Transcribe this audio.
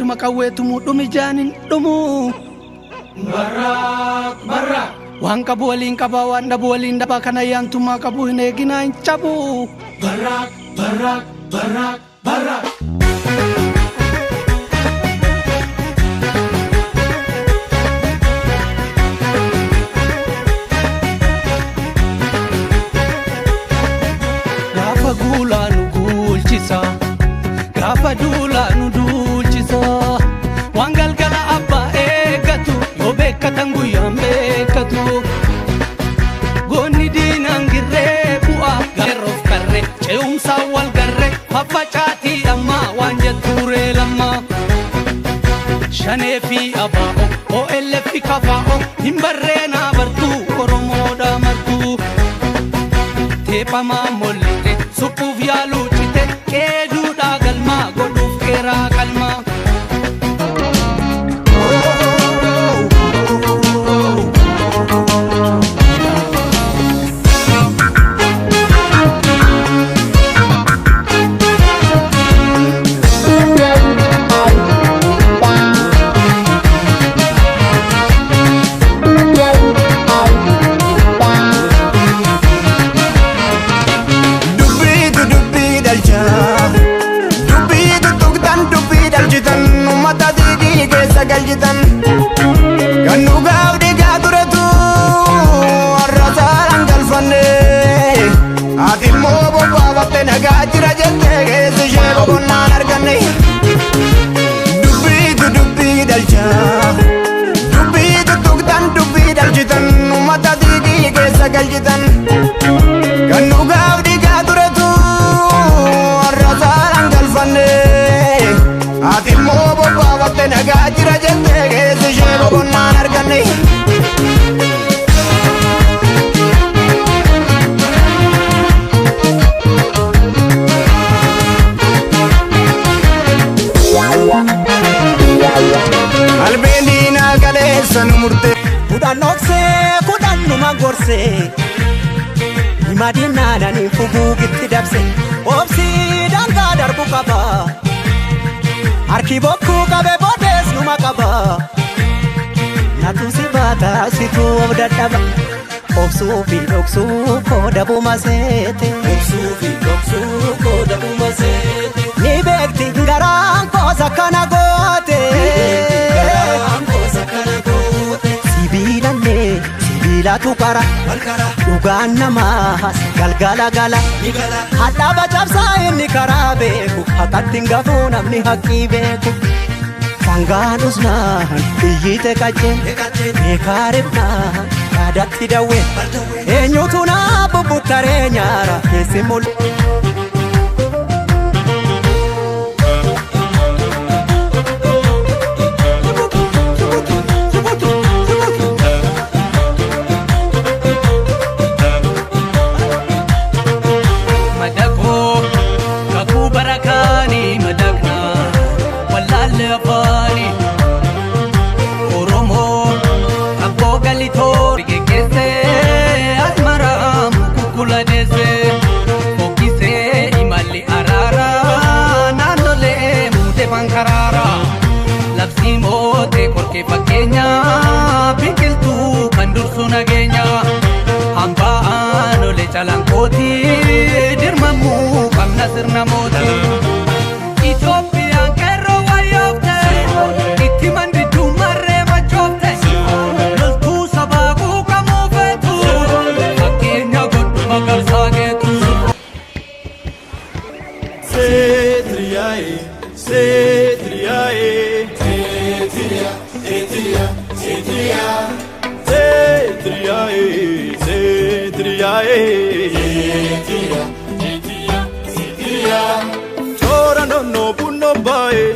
duma qawweetumu dhumi jaanin dhumu barra waan qabu waliin qaba waan dhabu waliin dhaba kana yaantummaa qabu hin eeginaa hin cabu barra gaafa guulaa nu guulchisa gaafa duulaa nu duulchisa waan galgala abbaa eeggatu yoo beekkatan guyyaan beekkatu goonni diinaan girree bu'aa garroof karree ce'umsaa wal garree faffacaatii ammaa waan jettuuree lammaa shanee fi abaa'o OLF kafaa'o hin barreenaa bartuu Oromoodha martuu teephamaa mollite suphuuf yaaluu cite qeeduudhaa galmaa godhuuf qeeraa qalmaa galjitan kan dhugaaf dhiigaa turetu warra saalaan galfanne ati immoo bobbaafatte nagaa jira jettee keessi ishee boqonnaan arganne dubbii dalcha dubbii tuttuqtan dubbii dalchitan uummata diigii keessa galchitan kan dhugaaf dhiigaa turetu warra saalaan galfanne ati immoo bobbaafatte nagaa jira jettee keessi ishee boqonnaan arganne albeen diinaa kaleessa nu murte kudhan dhoksee kudhan numa gorse hima diinaadhaan fuguugitti dabse obsii dangaa darbu qaba harki bokkuu qabe boodees numa qaba natu si baata situu of dadhaba obsuu fi dhoksuu kooda buma seete ni beekti garaan koosa kana goote sibiilatu kara dhugaan namaas galgala gala hadhaaba cabsaa inni karaa beeku haqqatti hin gafuu namni haqqii beeku sangaan usnaan iyyite qacceen beekaa ribnaan yaadatti dawween eenyutu naa bubbuttaree nyaara keessi mul'u labsii mootee korkee fakkeenya biqiltuu kan dursu nageenya hamba'aan olee calankootii dirmamuu qabna sirna mootii Itoophiyaan qeerroo wayyoofte itti mandidduu marree machoofte loltuu sabaa quuqamuu feetu fakkeenya godhu magarsaa geetu Chora no bunno bae